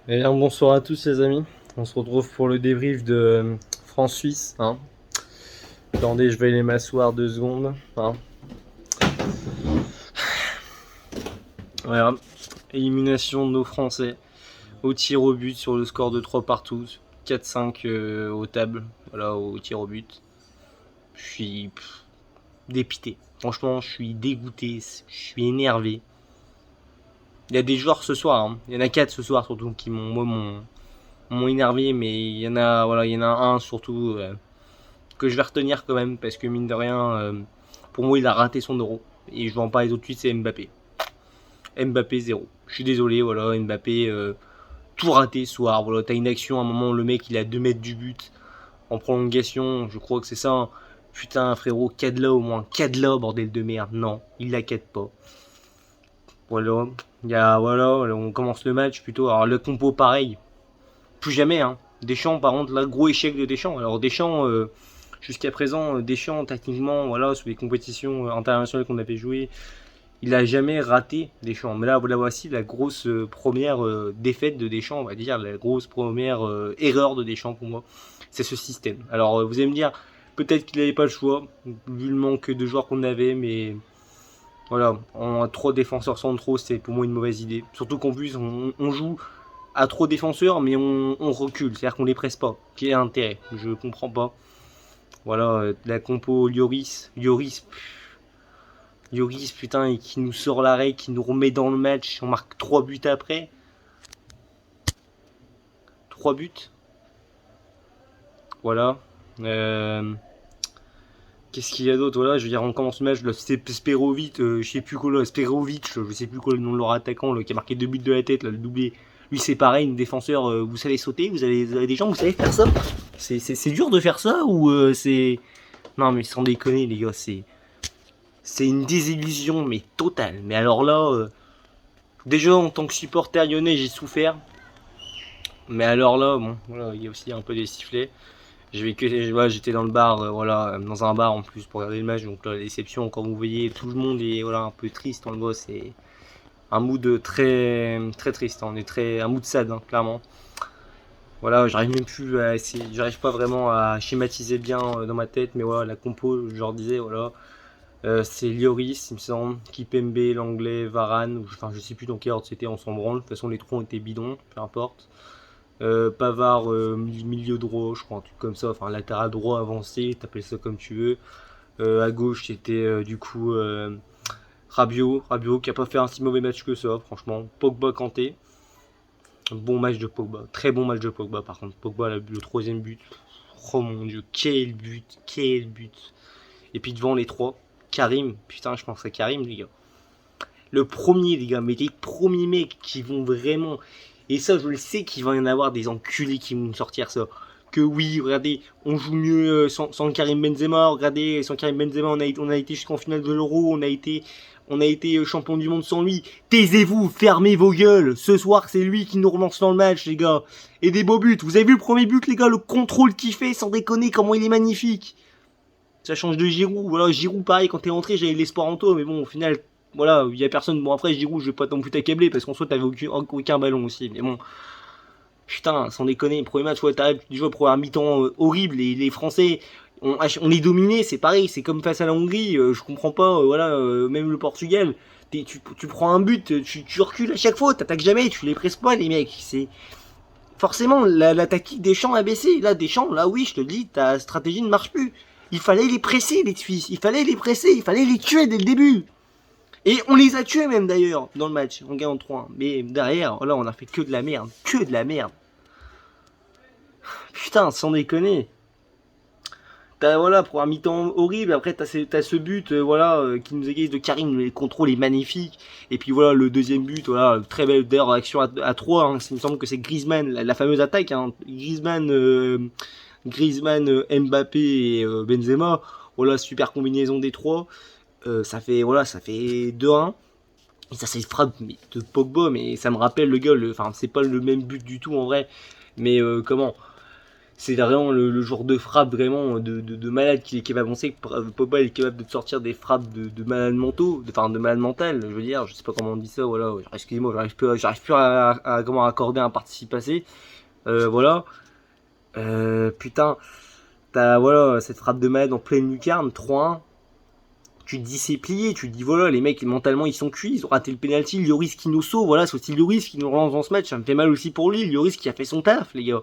Eh bien, bonsoir à tous les amis. On se retrouve pour le débrief de France-Suisse. Hein. Attendez, je vais aller m'asseoir 2 secondes. Hein. Voilà. Élimination de nos Français au tir au but sur le score de 3 partout. 4-5 aux tables. Voilà, au tir au but. Je suis dépité. Franchement, je suis dégoûté. Je suis énervé. Il y a des joueurs ce soir. Hein. Il y en a 4 ce soir surtout qui m'ont énervé. Mais il y en a un surtout. Que je vais retenir quand même parce que mine de rien, pour moi il a raté son euro et je vais en parler tout de suite. C'est Mbappé. Mbappé 0. Je suis désolé, voilà, Mbappé tout raté ce soir. Voilà, t'as une action à un moment, le mec il est à 2 mètres du but en prolongation, je crois que c'est ça. Hein. Putain frérot, Cadla au moins, Cadla bordel de merde. Non, il la cadre pas. Voilà, voilà, on commence le match plutôt. Alors le compo pareil, plus jamais. Hein. Deschamps par contre, là gros échec de Deschamps. Alors Deschamps, jusqu'à présent, Deschamps, techniquement, voilà, sur les compétitions internationales qu'on avait jouées, il a jamais raté Deschamps. Mais là, voilà, voici la grosse première défaite de Deschamps, on va dire, la grosse première erreur de Deschamps pour moi. C'est ce système. Alors, vous allez me dire, peut-être qu'il n'avait pas le choix, vu le manque de joueurs qu'on avait, mais voilà, on a trop défenseurs centraux, c'est pour moi une mauvaise idée. Surtout qu'en plus, on joue à trop défenseurs, mais on recule, c'est-à-dire qu'on les presse pas. Quel est l'intérêt? Je comprends pas. Voilà, la compo Lloris, putain, et qui nous sort l'arrêt, qui nous remet dans le match. On marque 3 buts après. 3 buts. Voilà. Euh, Qu'est-ce qu'il y a d'autre? Voilà, je veux dire, on commence le match. Sperovic, je sais plus quoi, Sperovic, je sais plus quoi le nom de leur attaquant, qui a marqué 2 buts de la tête, là, le doublé. Lui, c'est pareil, une défenseur, vous savez sauter, vous avez des gens, vous savez faire ça. C'est dur de faire ça ou c'est. Non, mais sans déconner, les gars, c'est une désillusion, mais totale. Mais alors là, déjà en tant que supporter lyonnais, j'ai souffert. Mais alors là, bon, voilà, il y a aussi un peu des sifflets. Voilà, j'étais dans le bar, voilà, dans un bar en plus pour regarder le match. Donc là, la déception, comme vous voyez, tout le monde est voilà un peu triste dans le boss. C'est un mood très très triste. On est très un mood sad, hein, clairement. Voilà, j'arrive même plus à essayer, j'arrive pas vraiment à schématiser bien dans ma tête. Mais voilà, la compo, je leur disais, voilà. C'est Lloris, il me semble, Kipembe, l'anglais, Varane, enfin je sais plus dans quel ordre c'était, on s'en branle. De toute façon, les trois ont été bidons, peu importe. Pavard, milieu droit, je crois, un truc comme ça, enfin latéral droit avancé, t'appelles ça comme tu veux. À gauche, c'était du coup Rabiot qui a pas fait un si mauvais match que ça, franchement. Pogba, Kanté, bon match de Pogba, très bon match de Pogba par contre. Pogba, le troisième but, oh mon dieu, quel but, quel but. Et puis devant les trois, Karim, putain, je pense à Karim, les gars. Le premier, les gars, mais les premiers mecs qui vont vraiment. Et ça, je le sais qu'il va y en avoir des enculés qui vont sortir ça. Que oui, regardez, on joue mieux sans Karim Benzema. Regardez, sans Karim Benzema, on a été jusqu'en finale de l'Euro. On a été champion du monde sans lui. Taisez-vous, fermez vos gueules. Ce soir, c'est lui qui nous relance dans le match, les gars. Et des beaux buts. Vous avez vu le premier but, les gars, le contrôle qu'il fait, sans déconner, comment il est magnifique. Ça change de Giroud. Voilà, Giroud, pareil, quand t'es rentré, j'avais l'espoir en toi, mais bon, au final, voilà, il y a personne. Bon, après, Giroud, je vais pas non plus t'accabler parce qu'en soi, t'avais aucun ballon aussi. Mais bon, putain, sans déconner, premier match, ouais, t'arrives, tu joues première mi-temps horrible. Les Français, on est dominé, c'est pareil, c'est comme face à la Hongrie. Je comprends pas, voilà, même le Portugal. Tu prends un but, tu recules à chaque fois, t'attaques jamais, tu les presses pas, les mecs. C'est. Forcément, la tactique des champs a baissé. Là, des champs, là, oui, je te le dis, ta stratégie ne marche plus. Il fallait les presser, les Suisses. Il fallait les presser. Il fallait les tuer dès le début. Et on les a tués même d'ailleurs dans le match en gagnant 3-1. Mais derrière, là, on a fait que de la merde. Que de la merde. Putain, sans déconner. T'as voilà, pour un mi-temps horrible. Après, t'as ce but voilà, qui nous égaye de Karim. Le contrôle est magnifique. Et puis voilà, le deuxième but, voilà, très belle d'ailleurs action à 3. Hein. Il me semble que c'est Griezmann, la fameuse attaque. Hein. Griezmann, Mbappé et Benzema. Voilà, super combinaison des trois. Ça fait 2-1. Et ça, c'est une frappe de Pogba, mais ça me rappelle le gars. Enfin, c'est pas le même but du tout en vrai. Mais comment C'est vraiment le genre de frappe vraiment de malade qu'il est capable. On sait que Pogba est capable de sortir des frappes de malade mentaux, enfin de malade mental, je veux dire, je sais pas comment on dit ça, voilà, excusez-moi, j'arrive plus à comment accorder un participe passé, voilà. Putain, t'as voilà, cette frappe de malade en pleine lucarne, 3-1. Tu te dis c'est plié, tu te dis voilà, les mecs mentalement ils sont cuits, ils ont raté le penalty, Lloris qui nous sauve, voilà, c'est aussi Lloris qui nous relance dans ce match, ça me fait mal aussi pour lui, Lloris qui a fait son taf les gars.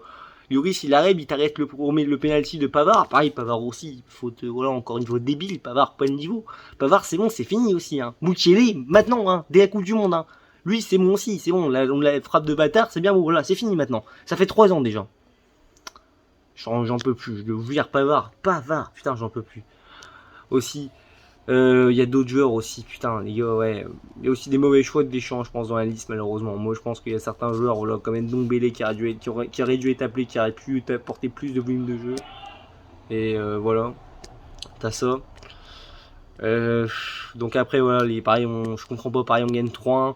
Lloris il arrive, il t'arrête le penalty de Pavard, pareil Pavard aussi, faute, voilà, encore une fois débile, Pavard pas de niveau. Pavard c'est bon, c'est fini aussi, hein. Mukiele, maintenant, hein, dès la Coupe du Monde, hein. Lui c'est bon aussi, c'est bon, on la frappe de bâtard, c'est bien bon, voilà, c'est fini maintenant. Ça fait 3 ans déjà. J'en peux plus, je veux dire Pavard, putain j'en peux plus. Aussi, y a d'autres joueurs aussi, putain, les gars, ouais. Il y a aussi des mauvais choix de Deschamps, je pense, dans la liste, malheureusement. Moi, je pense qu'il y a certains joueurs, voilà, comme Ndombele, qui aurait dû être appelé, qui aurait pu apporter plus de volume de jeu. Et voilà, t'as ça. Donc après, voilà, pareil, je comprends pas, pareil, on gagne 3-1.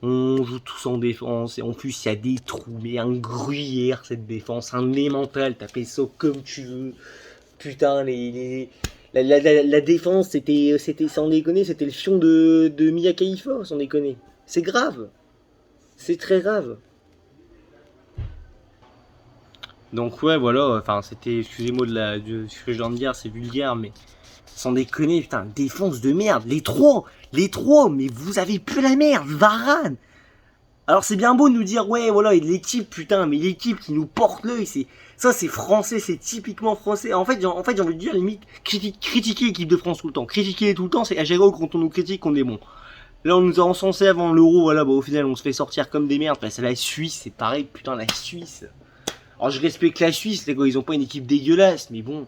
On joue tous en défense. Et en plus, il y a des trous, mais un gruyère, cette défense. Un élémental, t'appelles ça comme tu veux. Putain, la défense, sans déconner, c'était le fion de Mia Khalifa, sans déconner. C'est grave. C'est très grave. Donc ouais, voilà, enfin, c'était, excusez-moi de ce que je viens de dire, c'est vulgaire, mais sans déconner, putain, défense de merde. Les trois, mais vous avez plus la merde, Varane. Alors c'est bien beau de nous dire, ouais, voilà, et l'équipe, putain, mais l'équipe qui nous porte l'œil, ça c'est français, c'est typiquement français. En fait, j'ai envie de dire, limite, critiquer l'équipe de France tout le temps. Critiquer tout le temps, c'est à gérer quand on nous critique qu'on est bon. Là, on nous a encensé avant l'Euro, voilà, bah au final, on se fait sortir comme des merdes. Enfin, c'est la Suisse, c'est pareil, putain, la Suisse. Alors je respecte la Suisse, les gars, ils ont pas une équipe dégueulasse, mais bon...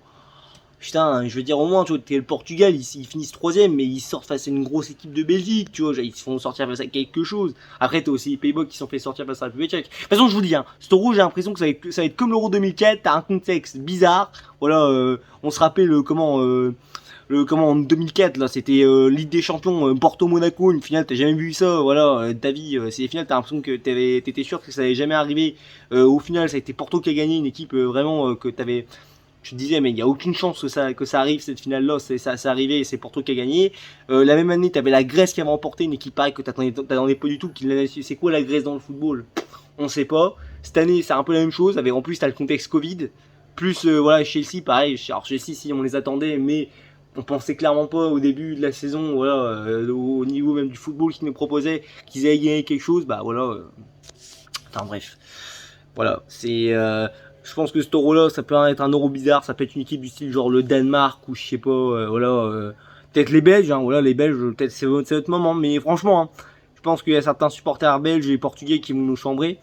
Putain, je veux dire, au moins, tu vois, t'es le Portugal, ils finissent 3ème, mais ils sortent face à une grosse équipe de Belgique, tu vois, ils se font sortir face à quelque chose. Après, t'as aussi les Pays-Bas qui se sont fait sortir face à la République tchèque. De toute façon, je vous dis, hein, cet euro, j'ai l'impression que ça va être comme l'euro 2004, t'as un contexte bizarre. Voilà, on se rappelle comment en 2004, là, c'était Ligue des Champions, Porto-Monaco, une finale, t'as jamais vu ça, voilà, ta vie, c'est les finales, t'as l'impression que t'étais sûr que ça allait jamais arriver. Au final, ça a été Porto qui a gagné, une équipe vraiment que t'avais... Je te disais, mais il n'y a aucune chance que ça arrive, cette finale-là, ça arrivé et c'est Porto qui a gagné. La même année, tu avais la Grèce qui avait remporté, une équipe pareille que tu n'attendais pas du tout. C'est quoi la Grèce dans le football? On sait pas. Cette année, c'est un peu la même chose. En plus, tu as le contexte Covid. Plus, voilà, Chelsea, pareil. Alors, Chelsea, si on les attendait, mais on pensait clairement pas au début de la saison, voilà, au niveau même du football qu'ils nous proposaient, qu'ils allaient gagner quelque chose. Bah voilà. Enfin, bref. Voilà, je pense que ce euro-là, ça peut être un euro bizarre, ça peut être une équipe du style genre le Danemark ou je sais pas, voilà, peut-être les Belges, hein, voilà, les Belges, peut-être c'est votre moment, mais franchement, hein, je pense qu'il y a certains supporters belges et portugais qui vont nous chambrer,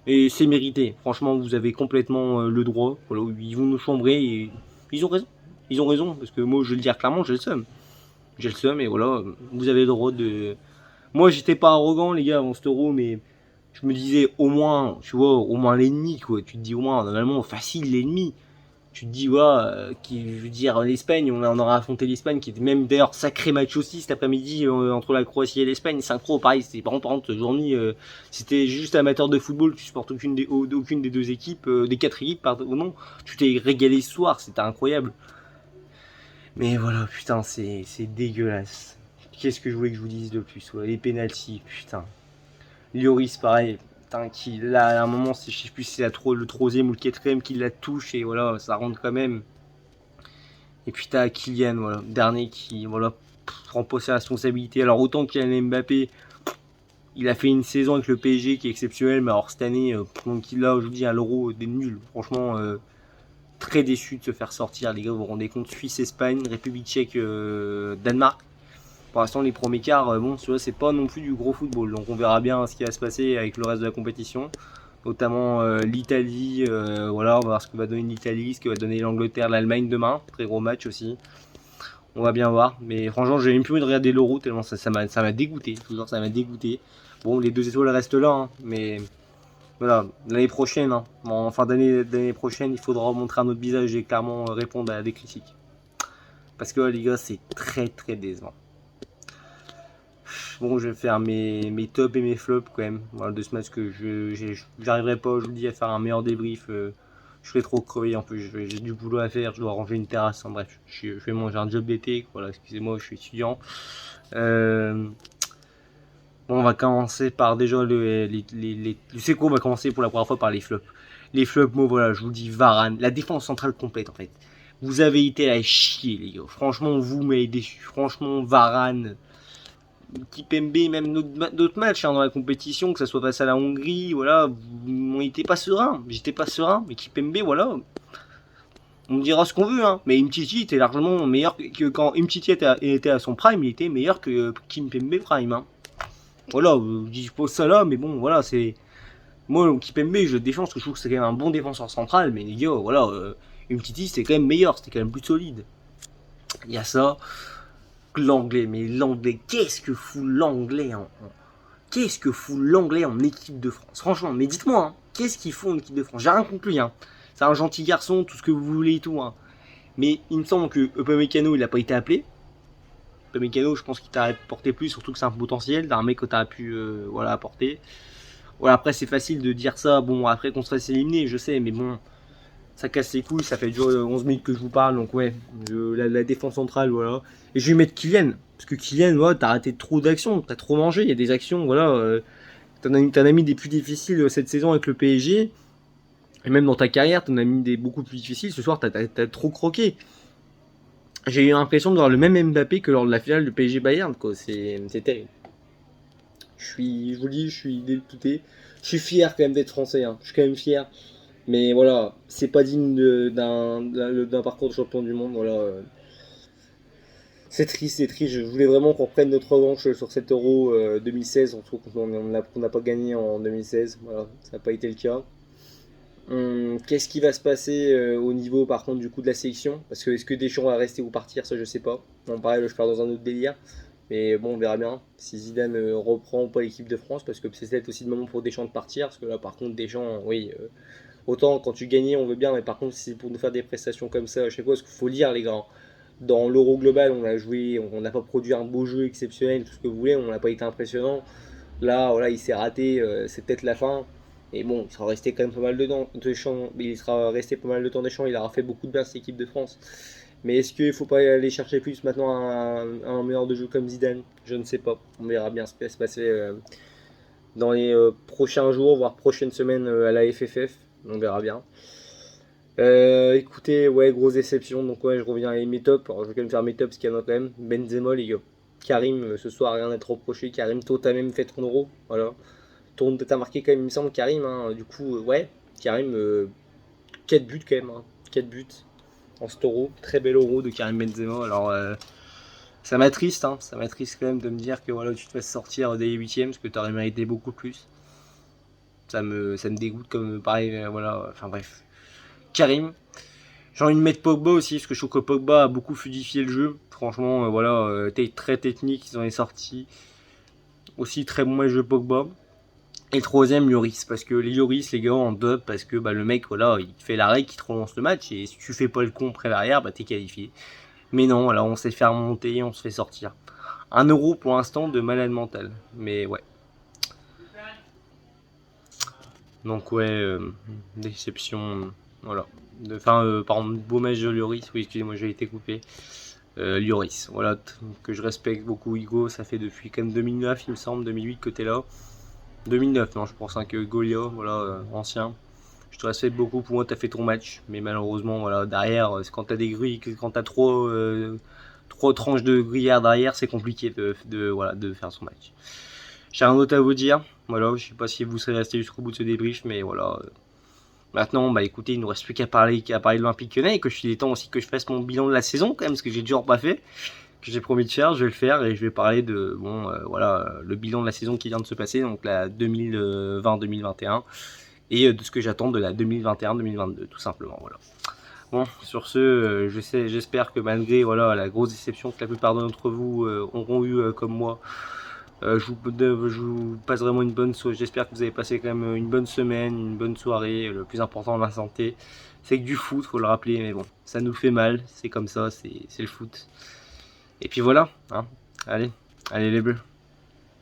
et c'est mérité. Franchement, vous avez complètement le droit, voilà, ils vont nous chambrer et ils ont raison, parce que moi, je vais le dire clairement, j'ai le seum, et voilà, vous avez le droit de... Moi, j'étais pas arrogant, les gars, avant cet euro, mais je me disais au moins, tu vois, au moins l'ennemi, quoi. Tu te dis au moins, normalement, facile l'ennemi. Tu te dis, ouais, je veux dire, l'Espagne, on aura affronté l'Espagne, qui était même d'ailleurs sacré match aussi cet après-midi entre la Croatie et l'Espagne. Synchro, pareil, c'était par contre, journée, c'était juste amateur de football, tu supportes aucune des deux équipes, des quatre équipes, pardon, non. Tu t'es régalé ce soir, c'était incroyable. Mais voilà, putain, c'est dégueulasse. Qu'est-ce que je voulais que je vous dise de plus? Ouais, les pénaltys, putain. Lloris, pareil, putain, qui là, à un moment, je sais plus si c'est le troisième ou le quatrième qui la touche et voilà, ça rentre quand même. Et puis t'as Kylian, voilà, dernier qui, voilà, prend pas ses responsabilités. Alors autant Kylian Mbappé, il a fait une saison avec le PSG qui est exceptionnelle, mais alors cette année, donc là, je vous dis, à l'Euro, des nuls. Franchement, très déçu de se faire sortir, les gars, vous vous rendez compte, Suisse-Espagne, République tchèque, Danemark. Pour l'instant, les premiers quarts, bon, c'est pas non plus du gros football. Donc, on verra bien ce qui va se passer avec le reste de la compétition. Notamment l'Italie. Voilà, on va voir ce que va donner l'Italie, ce que va donner l'Angleterre, l'Allemagne demain. Très gros match aussi. On va bien voir. Mais franchement, j'ai même plus envie de regarder l'Euro tellement ça m'a dégoûté. Toujours, ça m'a dégoûté. Bon, les 2 étoiles restent là. Hein, mais voilà, l'année prochaine, hein, en fin d'année prochaine, il faudra montrer un autre visage et clairement répondre à des critiques. Parce que les gars, c'est très très décevant. Bon, je vais faire mes tops et mes flops quand même. Voilà, de ce match que j'arriverai pas, je vous dis, à faire un meilleur débrief Je vais trop crever en plus, j'ai du boulot à faire, je dois ranger une terrasse, hein, bref, je vais manger un job d'été, voilà, excusez-moi, je suis étudiant. Bon, on va commencer par déjà tu sais quoi, on va commencer pour la première fois par les flops. Les flops, moi voilà, je vous dis Varane, la défense centrale complète en fait. Vous avez été à chier les gars, franchement vous m'avez déçu, franchement Varane, Kipembe, même d'autres matchs hein, dans la compétition, que ce soit face à la Hongrie, voilà, on n'était pas serein, j'étais pas serein, mais Kipembe voilà, on me dira ce qu'on veut, hein, mais Umtiti était largement meilleur que quand Umtiti était à son prime, il était meilleur que Kimpembe prime. Hein. Voilà, je pose ça là, mais bon, voilà, c'est. Moi, Kipembe, je le défends parce que je trouve que c'est quand même un bon défenseur central, mais les gars, voilà, Umtiti, c'était quand même meilleur, c'était quand même plus solide. Il y a ça. L'anglais, mais l'anglais, qu'est-ce que fout l'anglais Qu'est-ce que fout l'anglais en équipe de France Franchement, mais dites-moi, hein, qu'est-ce qu'il faut en équipe de France J'ai rien conclu, hein. C'est un gentil garçon, tout ce que vous voulez et tout, hein. Mais il me semble que Upamecano, il n'a pas été appelé. Upamecano, je pense qu'il t'a apporté plus, surtout que c'est un potentiel d'un mec que t'as pu voilà, apporter. Voilà, après, c'est facile de dire ça, bon, après qu'on se fasse éliminer, je sais, mais bon, ça casse les couilles, ça fait déjà 11 minutes que je vous parle, donc ouais, la défense centrale, voilà. Et je vais mettre Kylian, parce que Kylian, voilà, t'as raté trop d'actions, t'as trop mangé, il y a des actions, voilà, t'en as mis des plus difficiles cette saison avec le PSG, et même dans ta carrière, t'en as mis des beaucoup plus difficiles, ce soir, t'as trop croqué. J'ai eu l'impression de voir le même Mbappé que lors de la finale de PSG Bayern, quoi, c'est terrible. Je vous dis, je suis dégoûté. Je suis fier quand même d'être français, hein. Je suis quand même fier. Mais voilà, c'est pas digne d'un parcours de champion du monde. Voilà. C'est triste, c'est triste. Je voulais vraiment qu'on prenne notre revanche sur cet Euro 2016. On trouve qu'on n'a pas gagné en 2016. Voilà, ça n'a pas été le cas. Qu'est-ce qui va se passer au niveau par contre du coup de la sélection? Parce que est-ce que Deschamps va rester ou partir? Ça je sais pas. Non, pareil, je pars dans un autre délire. Mais bon, on verra bien si Zidane reprend ou pas l'équipe de France. Parce que c'est peut-être aussi le moment pour Deschamps de partir. Parce que là par contre Deschamps, oui, autant quand tu gagnais on veut bien. Mais par contre si c'est pour nous faire des prestations comme ça, je sais pas, parce qu'il faut lire les gars. Dans l'Euro global on a joué, on n'a pas produit un beau jeu exceptionnel, tout ce que vous voulez, on n'a pas été impressionnant. Là voilà, il s'est raté, c'est peut-être la fin. Et bon, il sera resté quand même pas mal de temps. Il sera resté pas mal de temps des champs. Il aura fait beaucoup de bien cette équipe de France. Mais est-ce qu'il ne faut pas aller chercher plus maintenant un meilleur de jeu comme Zidane? Je ne sais pas. On verra bien ce qui va se passer dans les prochains jours, voire prochaines semaines à la FFF. On verra bien. Écoutez, ouais, grosse déception. Donc ouais, je reviens à mes tops. Alors je vais quand même faire mes tops parce qu'il y en a quand même. Benzema, les gars. Karim, ce soir, rien à être reproché. Karim, toi, t'as même fait ton euro. Voilà. T'as marqué quand même, il me semble, Karim. Hein. Du coup, ouais, Karim, 4 buts quand même. Hein. 4 buts en cet euro. Très bel euro de Karim Benzema. Alors, ça m'attriste. Hein. Ça m'attriste quand même de me dire que voilà, tu te fasses sortir des 8ème parce que t'aurais mérité beaucoup plus. Ça me dégoûte comme pareil. Voilà, enfin bref. Karim. J'ai envie de mettre Pogba aussi parce que je trouve que Pogba a beaucoup fluidifié le jeu. Franchement, voilà, très technique, ils en est sorti. Aussi très bon match de Pogba. Et le troisième, Lloris, parce que les Lloris, les gars, en dub, parce que bah, le mec, voilà, il fait l'arrêt qui te relance le match, et si tu fais pas le con près derrière, bah t'es qualifié. Mais non, voilà, on s'est fait remonter, on se fait sortir. 1 euro pour l'instant de malade mental, mais ouais. Donc ouais, déception, voilà. Par exemple, beau match de Lloris, oui, excusez-moi, j'ai été coupé. Lloris, voilà, que je respecte beaucoup Hugo, ça fait depuis quand même 2009, il me semble, 2008 que t'es là. 2009, non, je pense hein, que Golia, voilà, ancien. Je te respecte beaucoup, pour moi, tu as fait ton match, mais malheureusement, voilà, derrière, quand tu as des grilles, quand tu as trop tranches de grillère derrière, c'est compliqué voilà, de faire son match. J'ai rien d'autre à vous dire, voilà, je sais pas si vous serez resté jusqu'au bout de ce débrief, mais voilà. Maintenant, bah écoutez, il ne nous reste plus qu'à parler de l'Olympique Lyonnais, et que il est temps aussi que je fasse mon bilan de la saison, quand même, parce que j'ai toujours pas fait. Que j'ai promis de faire, je vais le faire et je vais parler de voilà, le bilan de la saison qui vient de se passer, donc la 2020-2021 et de ce que j'attends de la 2021-2022 tout simplement. Voilà. Bon, sur ce, j'espère que malgré voilà, la grosse déception que la plupart d'entre vous auront eu comme moi, je vous passe vraiment une bonne soirée. J'espère que vous avez passé quand même une bonne semaine, une bonne soirée. Le plus important, la santé, c'est que du foot, faut le rappeler, mais bon, ça nous fait mal, c'est comme ça, c'est le foot. Et puis voilà, hein. Allez les bleus.